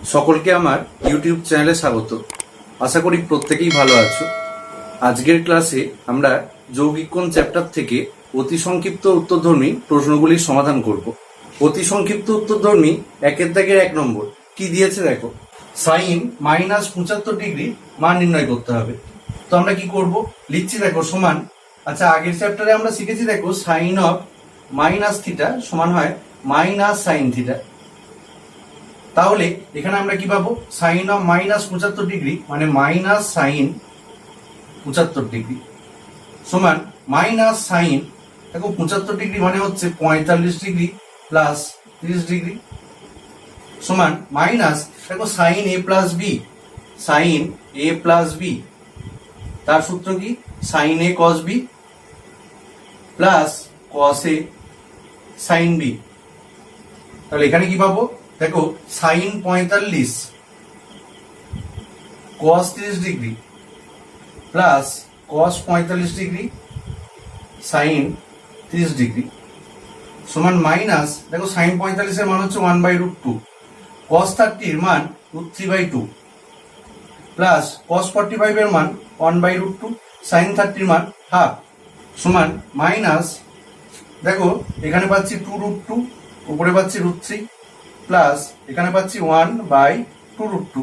সকলকে আমার ইউটিউব চ্যানেলে স্বাগত। আশা করি প্রত্যেকেই ভালো আছো। আজকের ক্লাসে আমরা যৌগিক কোণ চ্যাপ্টার থেকে অতি সংক্ষিপ্ত উত্তরধর্মী প্রশ্নগুলির সমাধান করব। অতি সংক্ষিপ্ত উত্তরধর্মী একের দাগের 1 নম্বর কি দিয়েছে দেখো, সাইন -75 মান নির্ণয় করতে হবে। তো আমরা কি করব, লিখছি দেখো সমান, আচ্ছা আগের চ্যাপ্টারে আমরা শিখেছি দেখো সাইন অফ মাইনাস থিটা সমান হয় মাইনাস সাইন থিটা। তাহলে এখানে আমরা কি পাবো, সাইন অফ -75 মানে মাইনাস সাইন 75 সমান মাইনাস সাইন দেখো 75 মানে হচ্ছে 45 প্লাস 30 সমান মাইনাস দেখো সাইন এ প্লাস বি, সাইন এ প্লাস বি তার সূত্র কি সাইন এ কস বি প্লাস কস এ সাইন বি। তাহলে এখানে কি পাবো দেখো সাইন 45 কস 30 প্লাস কস 45 সাইন 30 সমান মাইনাস দেখো সাইন 45 এর মান হচ্ছে 1/√2, কস 30 এর মান √3/2 প্লাস কস 45 এর মান 1/√2, সাইন 30 এর মান হাফ সমান মাইনাস দেখো এখানে পাচ্ছি 2√2, উপরে পাচ্ছি √3 প্লাস এখানে পাচ্ছি 1/2√2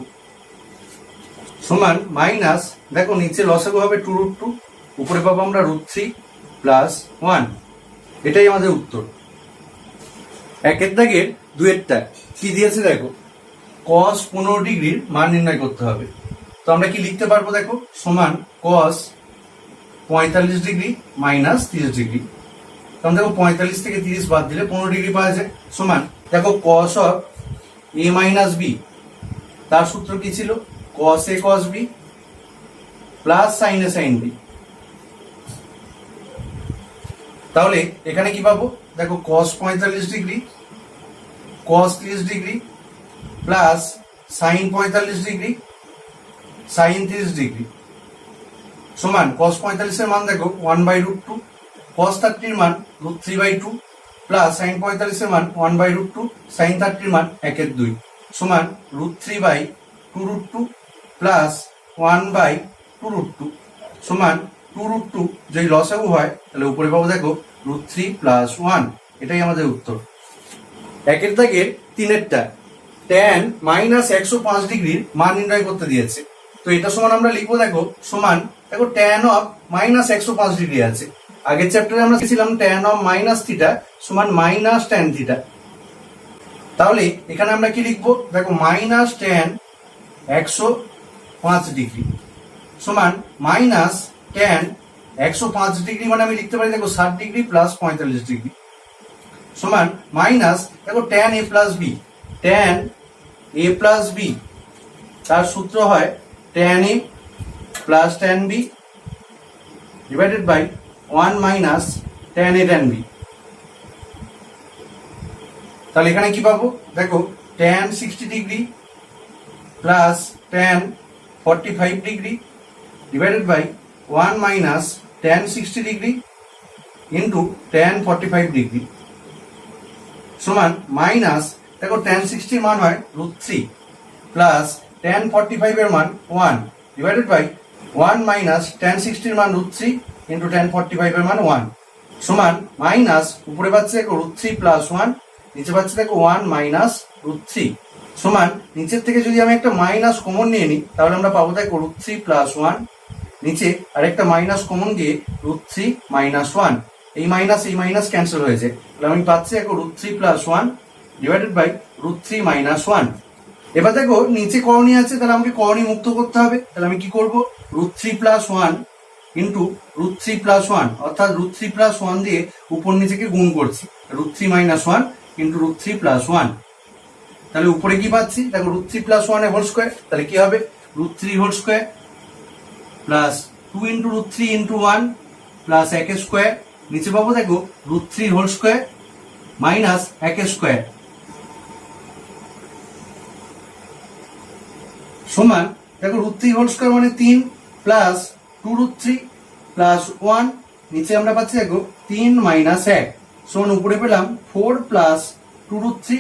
সমান মাইনাস দেখো নিচে লসাগু হবে 2√2, উপরে পাবো আমরা √3 প্লাস 1। এটাই আমাদের উত্তর। একের দাগের 2-এরটা কি দিয়েছে দেখো, cos 15 মান নির্ণয় করতে হবে। তো আমরা কি লিখতে পারবো দেখো, সমান cos 45 মাইনাস 30। কারণ দেখো 45 থেকে 30 বাদ দিলে 15 পাওয়া যায়, সমান দেখো cos of a minus B তার সূত্র কি ছিল cos a cos b plus sin a sin b। তাহলে এখানে কি পাবো দেখো cos 45 cos 30 plus sin 45 sin 30 সমান cos 45 এর মান দেখো 1/√2, cos 30 এর মান √3/2 প্লাস sin 45 এর মান 1/√2, sin 30 এর মান 1/2 সমান √3/2√2 প্লাস 1/2√2 সমান 2√2 যদি লসাগু হয় তাহলে উপরে পাবো দেখো √3 প্লাস 1। এটাই আমাদের উত্তর। একের দাগের 3-এরটা tan -105 মান নির্ণয় করতে দিয়েছে। তো এটা সমান আমরা লিখবো দেখো সমান দেখো tan অফ -105 আছে। আগের চ্যাপ্টারে আমরা শিখেছিলাম tan অফ মাইনাস থিটা সমান মাইনাস tan থিটা। তাহলে এখানে আমরা কি লিখবো দেখো মাইনাস tan 105 সমান মাইনাস tan 105 মানে আমি লিখতে পারি দেখো 60 প্লাস 45 সমান মাইনাস দেখো tan a plus b, tan a plus B তার সূত্র হয় tan a plus tan b divided by 1 minus tan a tan b। তাহলে এখানে কি পাবো দেখো tan 60 plus tan 45 divided by 1 minus tan 60 into tan 45 সমান মাইনাস দেখো tan 60 মান হয় √3 প্লাস tan 45 এর মান 1 ডিভাইডেড বাই 1 মাইনাস tan 60 এর মান √3 ইন্টু tan 45 এর মান 1 সমান মাইনাস উপরে পাচ্ছি দেখো √3 প্লাস 1, নিচে পাচ্ছি দেখো 1 মাইনাস √3 সমান নিচের থেকে যদি আমি একটা মাইনাস কমন নিয়ে নিই তাহলে আমরা পাবো দেখো √3 প্লাস 1, নিচে আরেকটা মাইনাস কমন দিয়ে √3 মাইনাস 1, এই মাইনাস ক্যান্সেল হয়েছে। তাহলে আমি পাচ্ছি দেখো √3 প্লাস 1 ডিভাইডেড বাই √3 মাইনাস 1। এবার দেখো নিচে করণী আছে, তাহলে আমাকে করণী মুক্ত করতে হবে। তাহলে আমি কি করব, √3 প্লাস 1 ইন্টু √3 প্লাস 1 অর্থাৎ √3 প্লাস 1 দিয়ে উপর নিচেকে গুণ করছি, √3 মাইনাস 1 ইন্টু √3 প্লাস 1। তাহলে উপরে কি পাচ্ছি দেখো √3 প্লাস 1 এর হোল স্কোয়ার, তাহলে কি হবে √3 whole square plus 2 into √3 into 1 plus 1 square, নিচে পাবো দেখো √3 হোল স্কোয়ার মাইনাস 1 স্কোয়ার সমান দেখো √3 হোল স্কোয়ার মানে 3 প্লাস 2√3 প্লাস 1, নিচে আমরা পাচ্ছি দেখো 3 মাইনাস 1 সমান উপরে পেলাম 4 প্লাস 2√3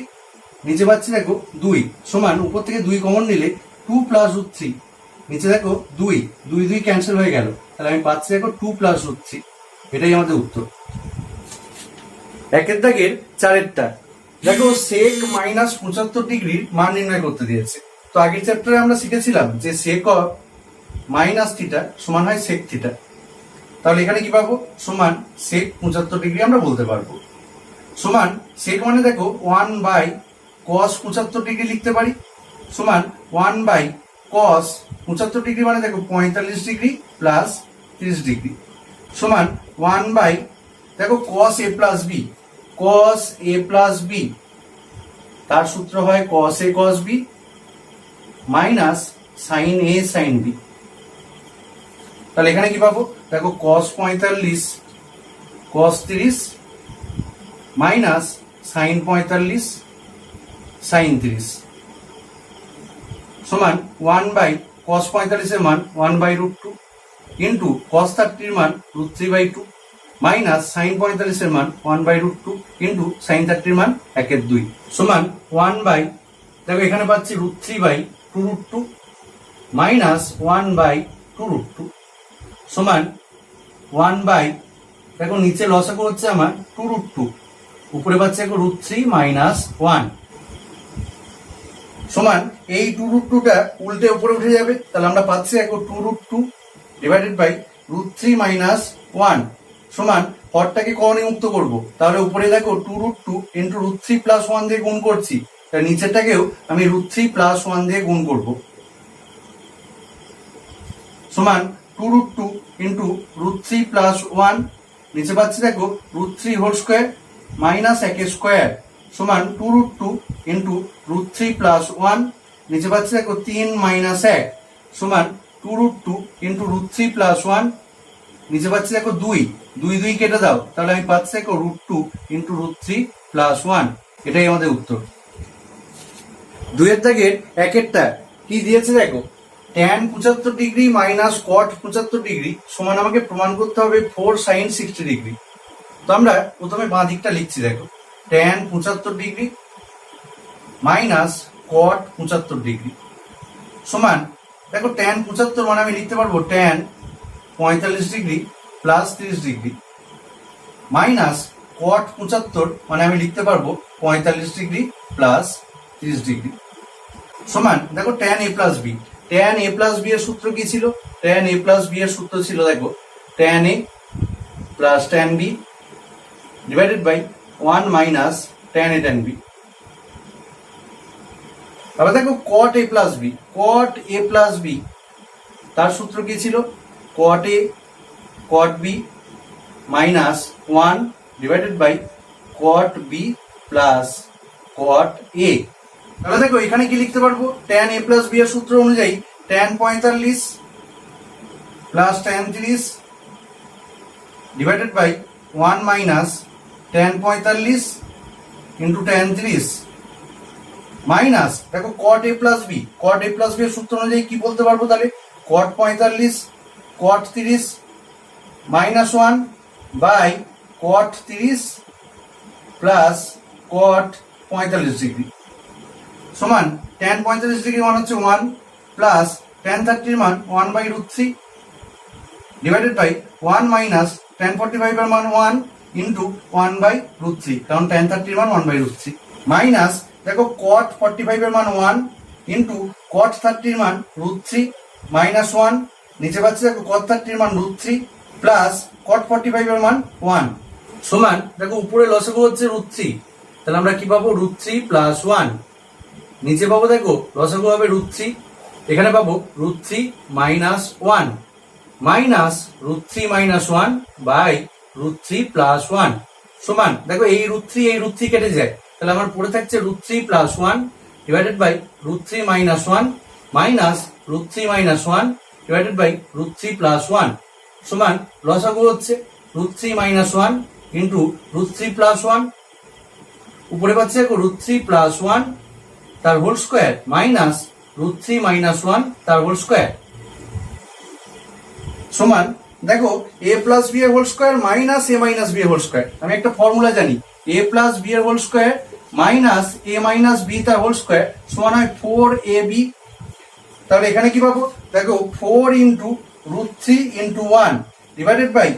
নিচে পাচ্ছি দেখো 2 সমান উপর থেকে 2 কমন নিলে 2 প্লাস রুট 3, নিচে দেখো 2 2 2 ক্যান্সেল হয়ে গেল, তাহলে আমি পাচ্ছি দেখো 2 প্লাস রুট 3। এটাই আমাদের উত্তর। একের দাগের চারেরটা দেখো সেক মাইনাস 75 ডিগ্রির মান নির্ণয় করতে দিয়েছে। তো আগের চ্যাপ্টারে আমরা শিখেছিলাম যে সেক অফ মাইনাস থিটা সমান হয় সেক থিটা। তাহলে এখানে কি পাবো? সমান সেক 75 ডিগ্রি আমরা বলতে পারবো। সমান সেক মানে দেখো 1 বাই কস 75 ডিগ্রি লিখতে পারি, সমান 1 বাই কস 75 ডিগ্রি মানে দেখো 45 ডিগ্রি প্লাস 30 ডিগ্রি, সমান 1 বাই দেখো কস এ প্লাস বি, কস এ প্লাস বি তার সূত্র হয় কস এ কস বি মাইনাস সাইন এ সাইন বি। তাহলে এখানে কি পাবো? দেখো কস 45 কস 30 মাইনাস সাইন 45 সাইন 30 সমান 1 বাই কস 45 এর মান 1 বাই রুট 2 ইন্টু কস 30 এর মান রুট 3 বাই 2 মাইনাস সাইন 45 এর মান 1 বাই রুট 2 ইন্টু সাইন 30 এর মান 1/2 সমান 1 বাই দেখো এখানে পাচ্ছি root 3 by 2 root 2 minus 1 by 2 root 2 সমান 1 বাই দেখো নিচে লসাগু হচ্ছে আমার 2 রুট 2, উপরে পাচ্ছি দেখো রুট 3 মাইনাস 1 সমান এই 2 রুট 2টা উল্টে উপরে উঠে যাবে, তাহলে আমরা পাচ্ছি দেখো 2 root 2 divided by root 3 minus 1 সমান হরটাকে কখনই মুক্ত করব, তাহলে উপরে দেখো 2 রুট 2 ইন্টু রুট 3 প্লাস 1 দিয়ে গুণ করছি, তাহলে নিচেরটাকেও আমি রুট 3 প্লাস 1 দিয়ে গুণ করব, সমান 2 রুট 2 ইন্টু রুট 3 প্লাস 1 নিচে পাচ্ছি দেখো root 3 whole square minus 1 square সমান 2 রুট 2 ইন্টু রুট 3 প্লাস 1 নিচে পাচ্ছি দেখো 3 মাইনাস 1 সমান 2 রুট 2 ইন্টু রুট 3 প্লাস 1 নিচে পাচ্ছি দেখো 2 2 2 কেটে দাও, তাহলে আমি পাচ্ছি দেখো রুট 2 ইন্টু রুট 3 প্লাস 1। এটাই আমাদের উত্তর। 2 এর দাগের একেরটা কি দিয়েছে দেখো tan 75 ডিগ্রি মাইনাস কট 75 ডিগ্রি সমান আমাকে প্রমাণ করতে হবে 4 সাইন 60 ডিগ্রি। তো আমরা প্রথমে বাঁ দিকটা লিখছি দেখো tan 75 ডিগ্রি মাইনাস কট 75 ডিগ্রি সমান দেখো tan 75 মানে আমি লিখতে পারবো tan 45 degree plus 30 degree minus কট 75 মানে আমি লিখতে পারবো 45 ডিগ্রি প্লাস 30 ডিগ্রি সমান দেখো tan a plus b. tan a plus B এর সূত্র কি ছিল? tan a প্লাস বি এর সূত্র ছিল দেখো tan a plus tan b divided by 1 minus tan a tan b। আবার দেখো cot a plus b, cot a plus B তার সূত্র কি ছিল? cot a cot b minus 1 divided by cot b plus cot a। তাহলে দেখো এখানে কি লিখতে পারবো? tan a প্লাস b এর সূত্র অনুযায়ী tan 45 plus tan 30 divided by 1 minus tan 45 into tan 30 minus দেখো cot a plus b, cot a plus b এর সূত্র অনুযায়ী কি বলতে পারবো? তাহলে cot 45 cot 30 minus 1 by cot 30 plus cot 45 degree সমান tan 45 ডিগ্রি মান হচ্ছে 1 প্লাস tan 30 এর মান 1 by root 3 divided by 1 minus tan 45 এর মান 1 ইন্টু 1 বাই রুট 3, কারণ tan 30 এর মান 1 বাই রুট 3 মাইনাস দেখো cot 45 এর মান 1 ইন্টু cot 30 এর মান রুট 3 মাইনাস 1 নিচে পাচ্ছি দেখো cot 30 এর মান রুট 3 প্লাস cot 45 এর মান 1 সমান দেখো উপরে লসাগু হচ্ছে রুট 3, তাহলে আমরা কি পাবো? রুট 3 প্লাস 1 নিচে পাবো দেখো লসাগু হবে রুট 3, এখানে পাবো root 3 minus 1 minus root 3 minus 1 by root 3 plus 1 সমান দেখো এই রুট 3 কেটে যায়, তাহলে আমার পড়ে থাকছে root 3 plus 1 divided by root 3 minus 1 minus root 3 minus 1 divided by root 3 plus 1 সমান লসাগু হচ্ছে root 3 minus 1 into root 3 plus 1 উপরে পাচ্ছি দেখো রুট 3 প্লাস 1 তার whole square minus root 3 minus 1 তার হোল স্কোয়ার সমান দেখো a প্লাস বি এর whole square minus a minus b এর হোল স্কোয়ার। আমি একটা ফর্মুলা জানি a প্লাস বি এর whole square minus A minus B তার হোল স্কোয়ার সমান হয় 4ab। তাহলে এখানে কি পাবো দেখো 4 into √3 into 1 divided by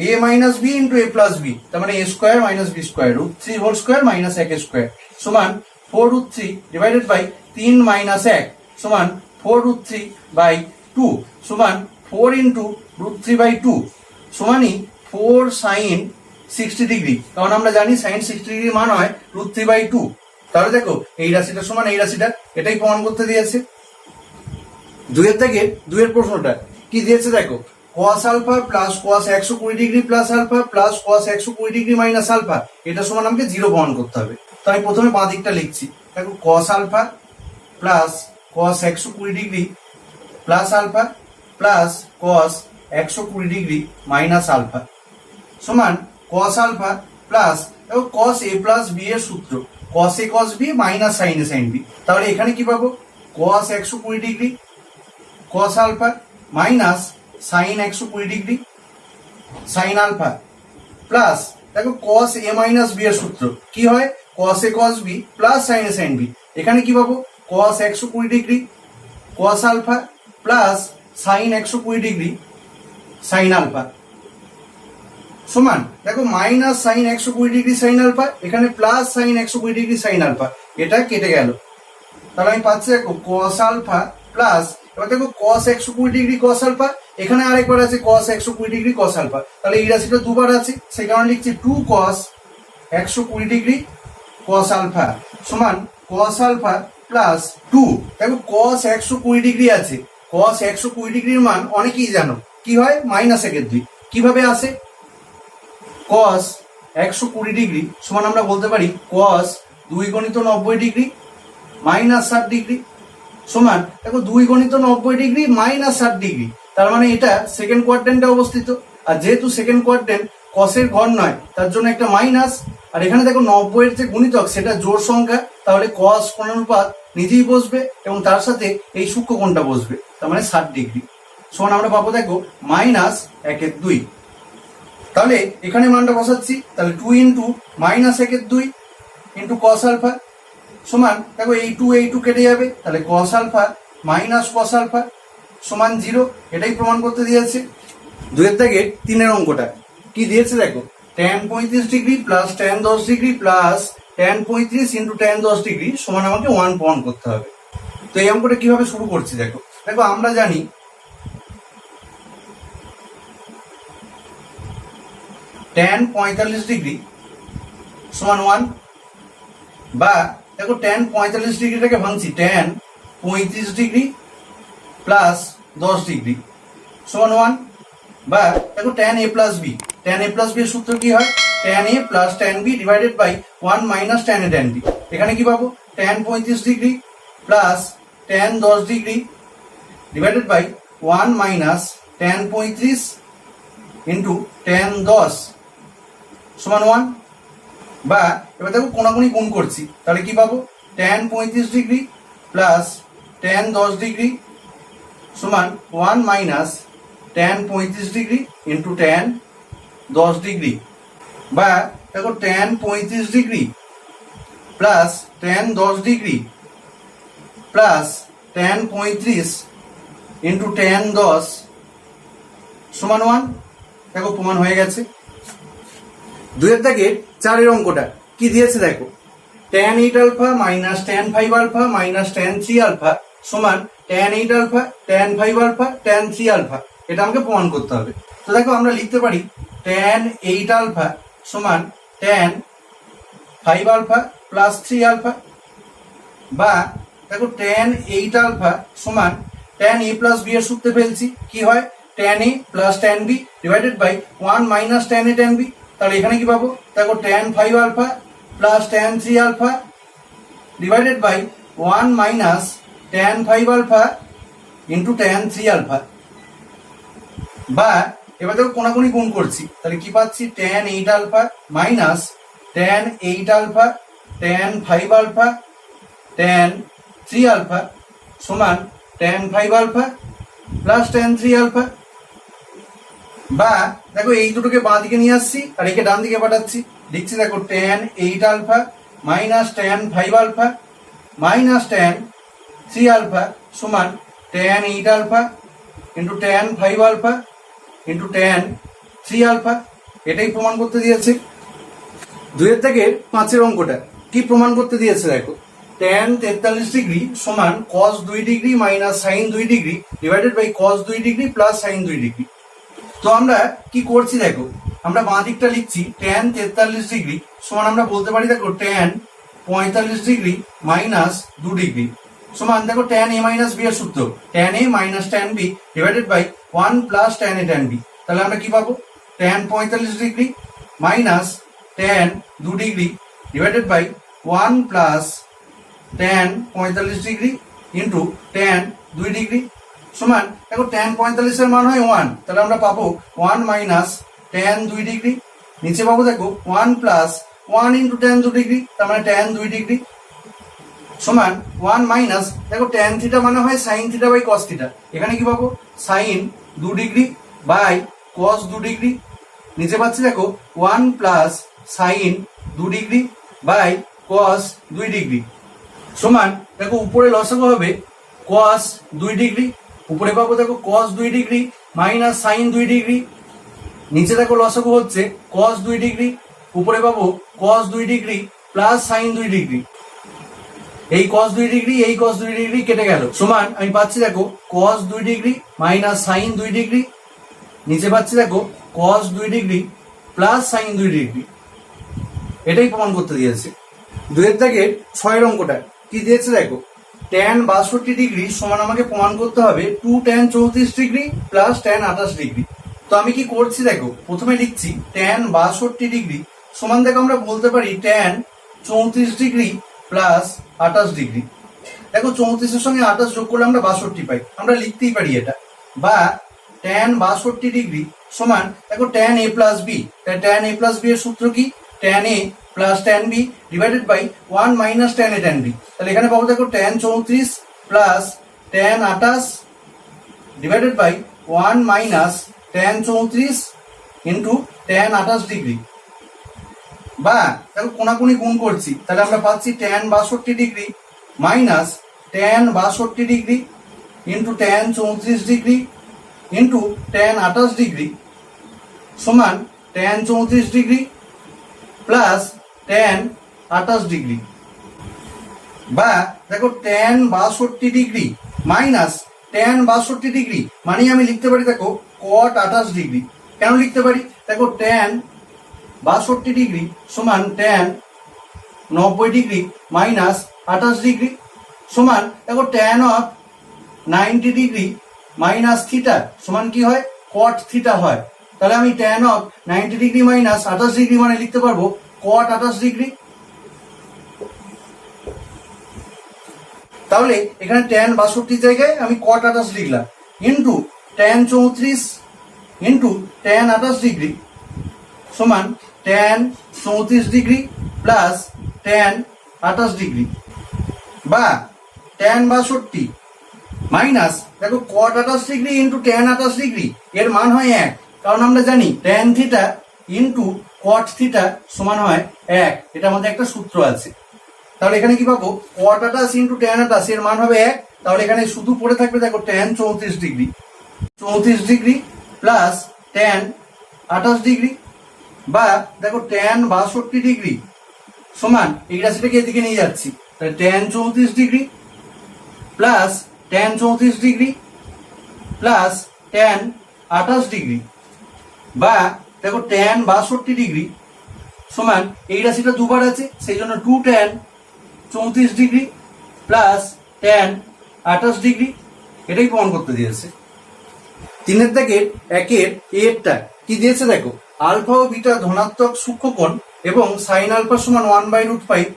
A minus B into A plus B, তার মানে A square minus B square √3 whole square minus 1 square সমান 4√3 ডিভাইডেড বাই 3 মাইনাস 1 সমান 4√3 বাই 2 সমান 4 ইন্টু √3 বাই 2 সমানই 4 সাইন 60 ডিগ্রি, কারণ আমরা জানি সাইন 60 ডিগ্রি মান হয় √3 বাই 2। তাহলে দেখো এই রাশিটা সমান এই রাশিটা, এটাই প্রমাণ করতে দিয়েছে। দুইয়ের থেকে দুইয়ের প্রশ্নটা কি দিয়েছে দেখো, cos alpha plus cos 120 degree plus alpha plus cos 120 degree minus alpha, এটা সমান আমাকে 0 প্রমাণ করতে হবে। তো আমি প্রথমে বাঁ দিকটা লিখছি, দেখো cos alpha plus cos 120 degree plus alpha plus cos 120 degree minus alpha সমান cos আলফা প্লাস দেখো cos a প্লাস b এর সূত্র cos a cos b minus sin a sin b। তাহলে এখানে কি পাবো cos 120 degree cos alpha minus sin 120 degree sin alpha plus দেখো cos a minus b এর সূত্র কি হয় cos a cos b plus sin a sin b। এখানে কি পাবো cos 120 degree cos alpha plus sin 120 degree sin alpha সমান দেখো minus sin 120 degree sin alpha, এখানে plus sin 120 degree sin alpha, এটা কেটে গেল। তাহলে আমি পাচ্ছি দেখো cos আলফা প্লাস এবার দেখো cos 120 ডিগ্রি cos আলফা, এখানে আরেকবার আছে cos 120 ডিগ্রি cos আলফা, তাহলে এই রাশিটা দুবার আছে সেই কারণে লিখছি 2 cos 120 ডিগ্রি cos আলফা সমান cos আলফা প্লাস 2 দেখো cos 120 ডিগ্রি আছে, cos 120 ডিগ্রির মান অনেকেই জানো কি হয় -1/2। কিভাবে আসে cos 120 ডিগ্রি সমান আমরা বলতে পারি cos 2 গুণিত 90 ডিগ্রি মাইনাস 60 ডিগ্রি সমান দেখো 2 গুণিত 90 ডিগ্রি মাইনাস 60 ডিগ্রি, তার মানে এটা সেকেন্ড কোয়াড্রেন্টে অবস্থিত। আর যেহেতু সেকেন্ড কোয়াড্রেন্ট cos এর ঘর নয় তার জন্য একটা মাইনাস, আর এখানে দেখো 90 এর যে গুণিতক সেটা জোড় সংখ্যা, তাহলে cos কোণানুপাত নিজেই বসবে এবং তার সাথে এই সূক্ষ্ম কোণটা বসবে, তার মানে 60 ডিগ্রি সমান আমরা পাবো দেখো -1/2। তাহলে এখানে মানটা বসাচ্ছি, তাহলে 2 ইন্টু -1/2 ইন্টু cos আলফা সমান দেখো এই 2 কেটে যাবে, তাহলে cos alpha minus cos alpha সমান 0, এটাই প্রমাণ করতে দিয়েছে। দুইয়ের থেকে তিনের অঙ্কটা কি দিয়েছে দেখো tan 35 degree plus tan 10 degree plus tan 35 into tan 10 degree সমান আমাকে 1 প্রমাণ করতে হবে। তো এই অঙ্কটা কিভাবে শুরু করছি দেখো, দেখো আমরা জানি tan 45 ডিগ্রি সমান 1, বা দেখো tan 45 ডিগ্রিটাকে ভাঙছি tan 35 ডিগ্রি প্লাস 10 ডিগ্রি সমান 1, বা দেখো tan a plus b, tan a plus b এর সূত্র কি হয় tan a plus tan b divided by 1 minus tan a tan b। এখানে কি পাবো tan 35 degree plus tan 10 degree divided by 1 minus tan 35 into tan 10 সমান 1, বা এবার দেখো কোণাকুণি গুণ করছি, তাহলে কি পাবো tan 35 degree plus tan 10 degree সমান 1 minus tan 35 degree into tan 10 degree, বা দেখো tan 35 degree plus tan 10 degree plus tan 35 into tan 10 সমান 1, দেখো প্রমাণ হয়ে গেছে। দুইয়ের থেকে চারের অঙ্কটা কি দিয়েছে দেখো tan 8 alpha minus tan 5 alpha minus tan 3 alpha সমান tan 8 alpha tan 5 alpha tan 3 alpha, এটা আমাকে প্রমাণ করতে হবে। তো দেখো আমরা লিখতে পারি tan 8 আলফা সমান tan 5 আলফা প্লাস 3 আলফা, বা দেখো tan 8 আলফা সমান tan a প্লাস b এর সূত্রে ফেলছি কি হয় tan a plus tan b divided by 1 minus tan a tan b। তাহলে এখানে কি পাবো দেখো tan 5 alpha plus tan 3 alpha divided by 1 minus tan 5 alpha into tan 3 alpha, বা এবার দেখো কোণাকুণি গুণ করছি, তাহলে কি পাচ্ছি tan 8 alpha minus tan 8 alpha tan 5 alpha tan 3 alpha সমান tan 5 alpha plus tan 3 alpha, বা দেখো এই দুটোকে বাঁ দিকে নিয়ে আসছি আর একে ডান দিকে পাঠাচ্ছি, লিখছি দেখো tan 8 alpha minus tan 5 alpha minus tan 3 alpha সমান tan 8 alpha into tan 5 alpha into tan 3 alpha. এটাই প্রমাণ করতে দিয়েছে। 2 থেকে 5 অঙ্কটা কি প্রমাণ করতে দিয়েছে দেখো, ট্যান 43 ডিগ্রি সমান cos 2 degree minus sine 2 degree divided by cos 2 degree plus sine 2 degree. তো আমরা কি করছি দেখো, আমরা বাঁ দিকটা লিখছি ট্যান 43 ডিগ্রি সমান আমরা বলতে পারি দেখো ট্যান 45 ডিগ্রি মাইনাস 2 ডিগ্রি সমান দেখো ট্যান এ মাইনাস বি এর সূত্র tan a minus tan b divided by 1 plus tan a tan b. তাহলে আমরা কি পাবো, tan 45 degree minus tan 2 degree divided by 1 plus tan 45 degree into tan 2 degree সমান দেখো ট্যান 45 এর মান হয় 1, তাহলে আমরা পাবো 1 মাইনাস ট্যান 2 ডিগ্রি, নিচে পাবো দেখো 1 প্লাস 1 ইন্টু ট্যান 2 ডিগ্রি তার মানে ট্যান 2 ডিগ্রি সমান 1 মাইনাস দেখো ট্যান থিটা মানে হয় sine theta by cos theta, এখানে কি পাবো sine 2 degree by cos 2 degree, নিচে পাচ্ছি দেখো 1 plus sine 2 degree by cos 2 degree সমান দেখো উপরে লসাগু হবে কস 2 ডিগ্রি, উপরে পাবো দেখো কস 2 ডিগ্রি মাইনাস সাইন 2 ডিগ্রি, নিচে দেখো লসাগু হচ্ছে কস 2 ডিগ্রি, উপরে পাবো কস 2 ডিগ্রি প্লাস সাইন 2 ডিগ্রি। এই কস 2 ডিগ্রি এই কস 2 ডিগ্রি কেটে গেল সমান আমি পাচ্ছি দেখো কস 2 ডিগ্রি মাইনাস সাইন 2 ডিগ্রি, নিচে পাচ্ছি দেখো কস 2 ডিগ্রি প্লাস সাইন 2 ডিগ্রি। এটাই প্রমাণ করতে দিয়েছে। 2 থেকে 6 অঙ্কটা কি দিয়েছে দেখো, ট্যান 62 ডিগ্রি সমান আমাকে প্রমাণ করতে হবে 2 tan 34 degree plus tan 28 degree. তো আমি কি করছি দেখো, প্রথমে লিখছি ট্যান 62 ডিগ্রি সমান দেখো আমরা বলতে পারি ট্যান 34 ডিগ্রি প্লাস 28 ডিগ্রি। দেখো 34 এর সঙ্গে 28 যোগ করলে আমরা 62 পাই, আমরা লিখতেই পারি এটা, বা ট্যান 62 ডিগ্রি সমান দেখো tan a plus b, tan a plus B এর সূত্র কি tan a plus tan b divided by 1 minus tan a tan b. তাহলে এখানে পাবো দেখো tan 34 plus tan 28 divided by 1 minus tan 34 into tan 28 degree, বা দেখো কোনাকুনি গুণ করছি তাহলে আমরা পাচ্ছি tan 62 degree minus tan 62 degree into tan 34 degree into tan 28 degree সমান tan 34 degree plus tan 28 degree, বা দেখো tan 62 degree minus tan 62 degree মানে আমি লিখতে পারি দেখো কট 28 ডিগ্রি। কেন লিখতে পারি দেখো ট্যান 62 ডিগ্রি সমান ট্যান 90 ডিগ্রি মাইনাস 28 ডিগ্রি সমান দেখো tan of 90 degree minus theta সমান কি হয় কট থিটা হয়। তাহলে আমি tan of 90 degree minus 28 degree মানে লিখতে পারবো কট 28 ডিগ্রি। তাহলে এখানে ট্যান 62 জায়গায় আমি কট 28 লিখলাম into tan 34 into tan 28 degree সমান tan 34 degree plus tan 28 degree, বা ট্যান 62 মাইনাস দেখো cot 28 degree into tan 28 degree এর মান হয় 1, কারণ আমরা জানি tan theta into cot theta সমান হয় 1, এটা আমাদের একটা সূত্র আছে। তাহলে এখানে কি পাবো কট 28 ইন্টু ট্যান 28 এর মান হবে 1, তাহলে এখানে শুধু পড়ে থাকবে দেখো tan 34 degree plus tan 28 degree, বা দেখো ট্যান 62 ডিগ্রি সমান এই রাশিটাকে এদিকে নিয়ে যাচ্ছি তাহলে tan 34 degree plus tan 34 degree plus tan 28 degree, বা দেখো ট্যান 62 ডিগ্রি সমান এই রাশিটা দুবার আছে সেই জন্য 2 tan 34 degree plus tan 28 degree. এটাই প্রমাণ করতে দিয়েছে। 3 থেকে 1 এরটা কি দিয়েছে দেখো, আলফা ও বিটা ধনাত্মক সূক্ষ্মকোণ এবং সাইন আলফা সমান 1/√5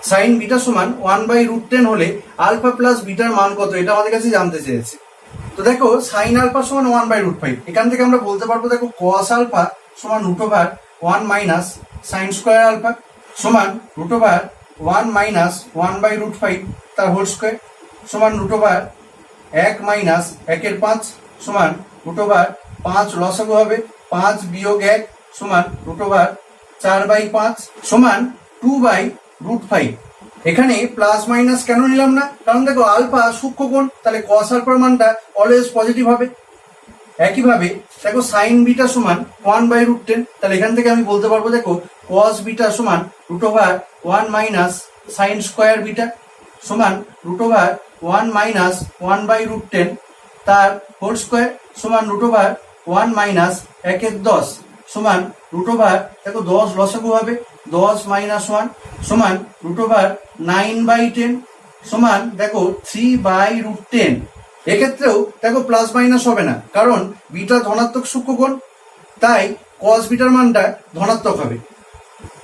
সাইন বিটা সমান 1/√10 হলে আলফা প্লাস বিটার মান কত, এটা আমাদের কাছে জানতে চেয়েছে। তো দেখো সাইন আলফা সমান 1/√5, এখান থেকে আমরা বলতে পারবো দেখো কস আলফা সমান √1 মাইনাস সাইন স্কোয়ার আলফা সমান √1 মাইনাস 1/√5 তার হোল স্কোয়ার সমান √1 মাইনাস 1/5 সমান √5 লসাগু হবে 5 - 1 সমান √4/5 সমান 2/√5 √5। এখানে প্লাস মাইনাস কেন নিলাম না? কারণ দেখো আলফা সূক্ষ্মকোণ, তাহলে কস আলফার মানটা অলওয়েজ পজিটিভ হবে। একইভাবে দেখো সাইন বিটা সমান 1/√10, তাহলে এখান থেকে আমি বলতে পারবো দেখো কস বিটা সমান √1 মাইনাস সাইন স্কোয়ার বিটা সমান √1 মাইনাস 1/√10 তার হোল স্কোয়ার সমান √1 মাইনাস 1/10 সমান দেখো 10 লসাগু হবে, 10 মাইনাস 1 সমান √9/10 সমান দেখো 3/√10। এক্ষেত্রেও দেখো প্লাস মাইনাস হবে না, কারণ বিটা ধনাত্মক সূক্ষ্মকোণ, তাই কস বিটার মানটা ধনাত্মক হবে।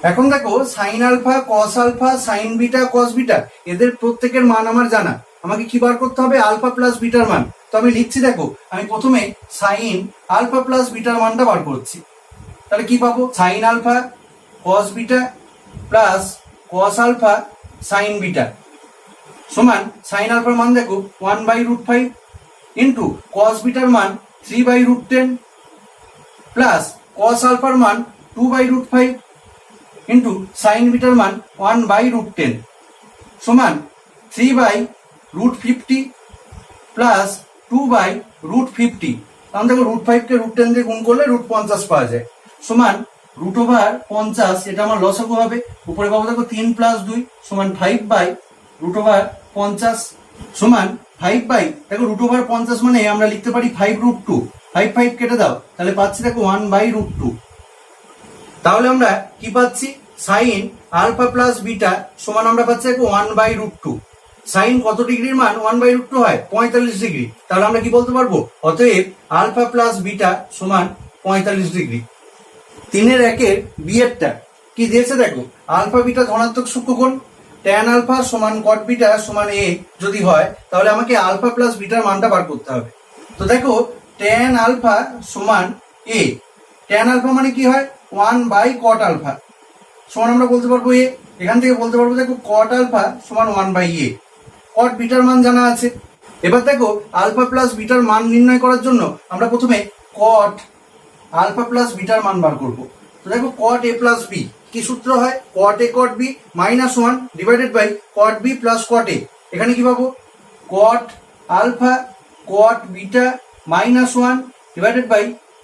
এখন দেখো sine alpha, cos alpha, sine beta, cos beta এদের প্রত্যেকের মান আমার জানা। আমাকে কি বার করতে হবে? আলফা প্লাস বিটার মান। তো আমি লিখছি দেখো, আমি প্রথমে সাইন আলফা প্লাস বিটার মানটা বার করছি। তাহলে কি পাবো? Sine alpha cos beta plus cos alpha sine beta সমান সাইন আলফার মান দেখো 1/√5 ইন্টু কস বিটার মান 3/√10 প্লাস কস আলফার মান 2/√5 ইন্টু সাইন বিটার মান 1/√10 সমান 3/√50 প্লাস 2/√50। কারণ দেখো √5 কে √10 দিয়ে গুণ করলে √50 পাওয়া যায় সমান √50। এটা আমার লসাগু হবে। উপরে পাবো দেখো 3 + 2 সমান 5/√50 সমান 5 দেখো √50 মানে আমরা লিখতে পারি 5√2। 5 কেটে দাও, তাহলে পাচ্ছি দেখো 1/√2। তাহলে আমরা কি পাচ্ছি? সাইন আলফা প্লাস বিটা সমান আমরা পাচ্ছি দেখো 1/√2। সাইন কত ডিগ্রির মান 1/√2 হয়? 45 ডিগ্রি। তাহলে আমরা কি বলতে পারবো? অতএব আলফা প্লাস বিটা সমান 45 ডিগ্রি। 3-1 বিয়েরটা কি দিয়েছে দেখো, আলফা বিটা ধনাত্মক সূক্ষ্মকোণ, ট্যান আলফা সমান কট বিটা সমান a যদি হয়, তাহলে আমাকে আলফা প্লাস বিটার মানটা বার করতে হবে। তো দেখো ট্যান আলফা সমান a, ট্যান আলফা মানে কি হয়? 1/cot আলফা সমান আমরা বলতে পারবো a। এখান থেকে বলতে পারবো দেখো cot আলফা সমান 1/a। কট বিটার মান জানা আছে। এবার দেখো আলফা প্লাস বিটার মান নির্ণয় করার জন্য আমরা প্রথমে কট আলফা প্লাস বিটার মান বার করবো। তো দেখো cot a প্লাস b কি সূত্র হয়? cot a cot b -1 divided by cot b plus cot a। এখানে কি পাবো? cot alpha cot beta -1 divided by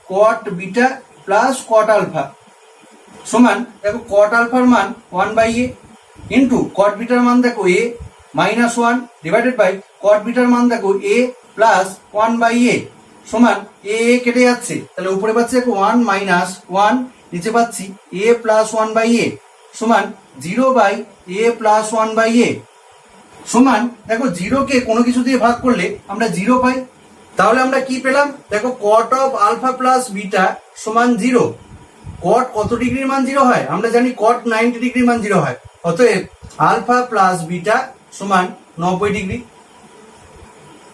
cot beta plus cot alpha সমান দেখো cot আলফার মান 1/a ইন্টু cot বিটার মান দেখো a -1 ডিভাইডেড বাই cot বিটার মান দেখো a প্লাস 1/a সমান a কেটে যাচ্ছে, তাহলে উপরে পাচ্ছি দেখো 1 - 1, নিচে পাচ্ছি a প্লাস 1/a সমান 0/a প্লাস 1/a সমান দেখো 0 কে কোনো কিছু দিয়ে ভাগ করলে আমরা 0 পাই। তাহলে আমরা কি পেলাম? দেখো cot of alpha plus beta সমান 0। cot কত ডিগ্রির মান 0 হয়? আমরা জানি cot 90 ডিগ্রির মান 0 হয়। অতএব আলফা প্লাস বিটা সমান 90 ডিগ্রি।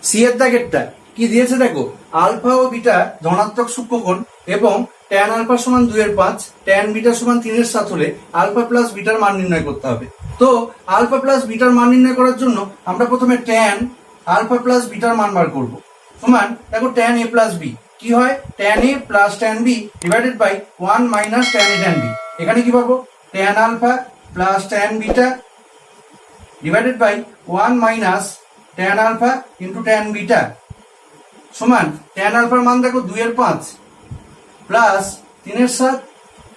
সি এর দাগেরটা কি দিয়েছে দেখো, আলফা ও বিটা ধনাত্মক সূক্ষ্মকোণ এবং ট্যান আলফা সমান 2/5, ট্যান বিটা সমান 3/7 হলে আলফা প্লাস বিটার মান নির্ণয় করতে হবে। তো আলফা প্লাস বিটার মান নির্ণয় করার জন্য আমরা প্রথমে ট্যান আলফা প্লাস বিটার মান বার করব। সমান দেখো ট্যান a প্লাস b কি হয়? Tan a plus tan b divided by 1 minus tan a tan b। এখানে কি পাবো? Tan alpha plus tan beta divided by 1 minus tan alpha into tan beta সমান ট্যান আলফার মান দেখো 2/5 plus 3/7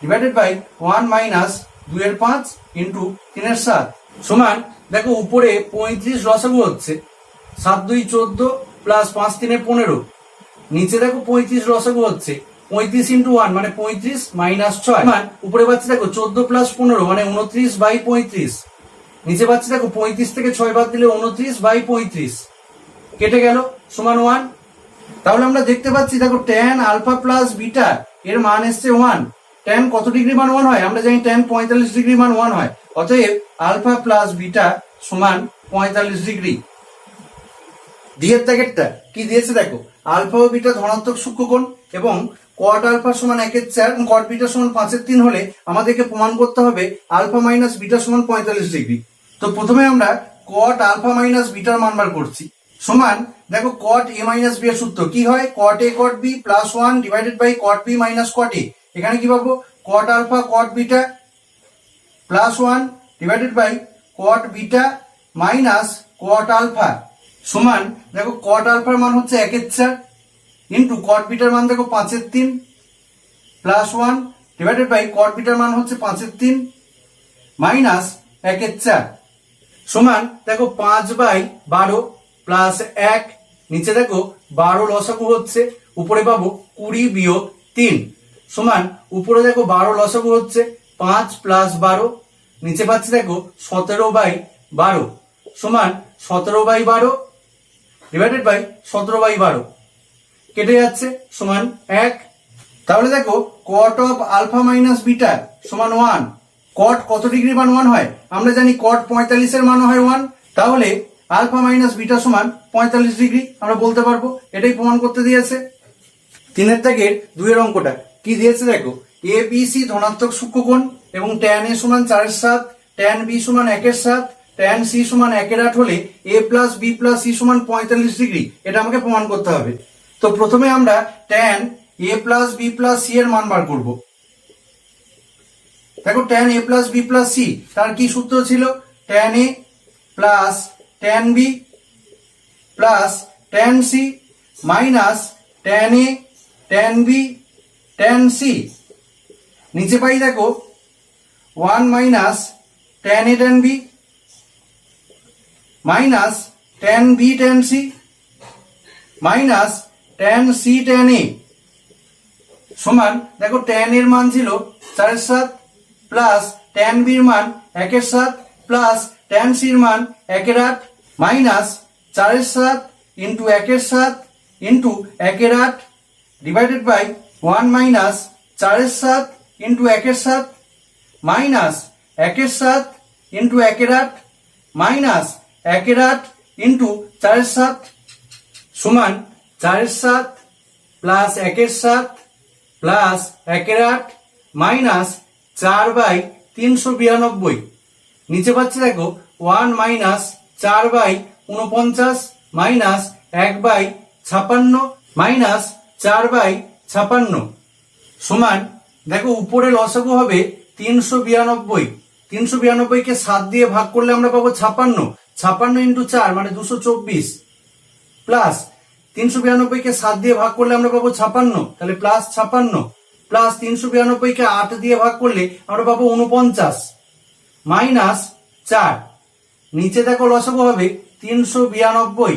divided by 1 minus 2/5 into 3/7 সমান দেখো উপরে 35 লসাগু হচ্ছে, 7 2 14 প্লাস 5 3 15, নিচে দেখো 35 লসাগু হচ্ছে 35 ইন্টু 1 মানে 35 মাইনাস 6 সমান উপরে পাচ্ছি দেখো 14 প্লাস 15 মানে 29/35, নিচে পাচ্ছি দেখো 35 থেকে 6 বাদ দিলে 29/35 কেটে গেল সমান 1। তাহলে আমরা দেখতে পাচ্ছি দেখো ট্যান আলফা প্লাস বিটা এর মান এসছে 1। ট্যান কত ডিগ্রি মান 1 হয়? আমরা জানি ট্যান 45 ডিগ্রি মান 1 হয়। অতএব আলফা প্লাস বিটা সমান 45 ডিগ্রি। ডি এর দাগেরটা কি দিয়েছে দেখো, আলফা ও বিটা ধনাত্মক সূক্ষ্মকোণ এবং cot আলফা সমান 1/4 এবং cot বিটা সমান 5/3 হলে আমাদেরকে প্রমাণ করতে হবে আলফা মাইনাস বিটা সমান 45 ডিগ্রি। তো প্রথমে আমরা cot আলফা মাইনাস বিটার মান বার করছি। সমান দেখো cot a মাইনাস b এর সূত্র কি হয়? cot a cot b plus 1 divided by cot b minus cot a। এখানে কি পাবো? cot alpha cot beta plus 1 divided by cot beta minus cot alpha সমান দেখো কট আলফার মান হচ্ছে 1/4 ইন্টু কট বিটার মান দেখো 5/3 প্লাস 1 ডিভাইডেড বাই কট বিটার মান হচ্ছে 5/3 মাইনাস 1/4 সমান দেখো 5/12 প্লাস 1 নিচে দেখো 12 লসাগু হচ্ছে উপরে পাবো 20 বিয়োগ 3 সমান উপরে দেখো 12 লসাগু হচ্ছে 5 প্লাস 12 নিচে পাচ্ছি দেখো 17/12 সমান 17/12 ডিভাইডেড বাই 17/12 কেটে যাচ্ছে সমান 1 তাহলে দেখো কট অফ আলফা মাইনাস বিটা সমান 1 কট কত ডিগ্রি মান 1 হয় আমরা জানি কট 45 এর মান হয় 1 তাহলে আলফা মাইনাস বিটা সমান 45 ডিগ্রি আমরা বলতে পারবো এটাই প্রমাণ করতে দিয়েছে 3 এর দাগের 2 এর অঙ্কটা কি দিয়েছে দেখো এ বি সি ধনাত্মক সূক্ষ্মকোণ এবং tan a সমান 4/7 tan b সমান 1/7 tan c সমান 1/8 হলে a plus b plus c সমান 45 ডিগ্রি এটা আমাকে প্রমাণ করতে হবে তো প্রথমে আমরা tan a plus b plus c এর মান বার করব দেখো tan a plus b plus c তার কি সূত্র ছিল tan a plus tan b plus tan c minus tan a tan b tan c নিচে পাই দেখো 1 minus tan a tan b minus tan b tan c minus tan c tan a সমান দেখো tan এর মান ছিল 4/7 plus tan b এর মান 1/7 plus tan c এর মান 1/8 minus 4/7 into 1/7 into 1/8 divided by 1 minus 4/7 into 1/7 minus 1/7 into 1/8 minus 1/8 into 4/7 সমান 4/7 প্লাস 1/7 প্লাস 1/8 মাইনাস 4/392 নিচে পাচ্ছি দেখো 1 মাইনাস 4/49 মাইনাস 1/56 মাইনাস 4/56 সমান দেখো উপরে লসাগু হবে 392 392 কে 7 দিয়ে ভাগ করলে আমরা পাবো 56 56 ইন্টু 4 মানে 224 প্লাস 392 কে 7 দিয়ে ভাগ করলে আমরা পাবো 56 তাহলে প্লাস 56 প্লাস 392 কে 8 দিয়ে ভাগ করলে আমরা পাবো 49 মাইনাস 4 নিচে দেখো লসাগু হবে 392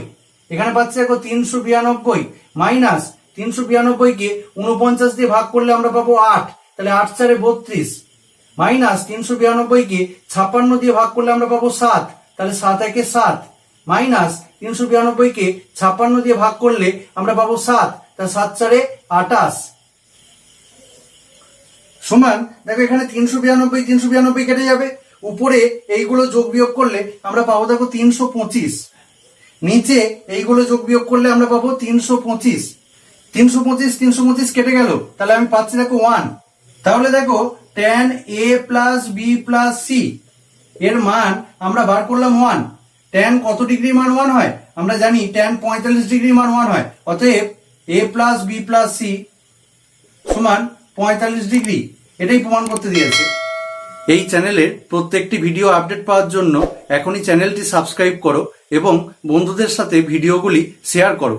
এখানে পাচ্ছি দেখো 392 মাইনাস 392 কে 49 দিয়ে ভাগ করলে আমরা পাবো 8 তাহলে 8 4 32 মাইনাস 392 কে 56 দিয়ে ভাগ করলে আমরা পাবো 7 তাহলে 7 1 7 মাইনাস 392 কে 56 দিয়ে ভাগ করলে আমরা পাবো 7 তাহলে 7 4 28 সমান দেখো এখানে 392 392 কেটে যাবে উপরে এইগুলো যোগ বিয়োগ করলে আমরা পাবো দেখো 325 নিচে এইগুলো যোগ বিয়োগ করলে আমরা পাবো 325 325 325 কেটে গেল তাহলে আমি পাচ্ছি দেখো 1 তাহলে দেখো tan a plus b plus c এর মান আমরা বার করলাম 1 tan কত ডিগ্রি মান 1 হয় আমরা জানি tan 45 ডিগ্রি মান 1 হয় অতএব a plus b plus c সমান 45 ডিগ্রি এটাই প্রমাণ করতে দিয়েছে এই চ্যানেলের প্রত্যেকটি ভিডিও আপডেট পাওয়ার জন্য এখনই চ্যানেলটি সাবস্ক্রাইব করো এবং বন্ধুদের সাথে ভিডিওগুলি শেয়ার করো।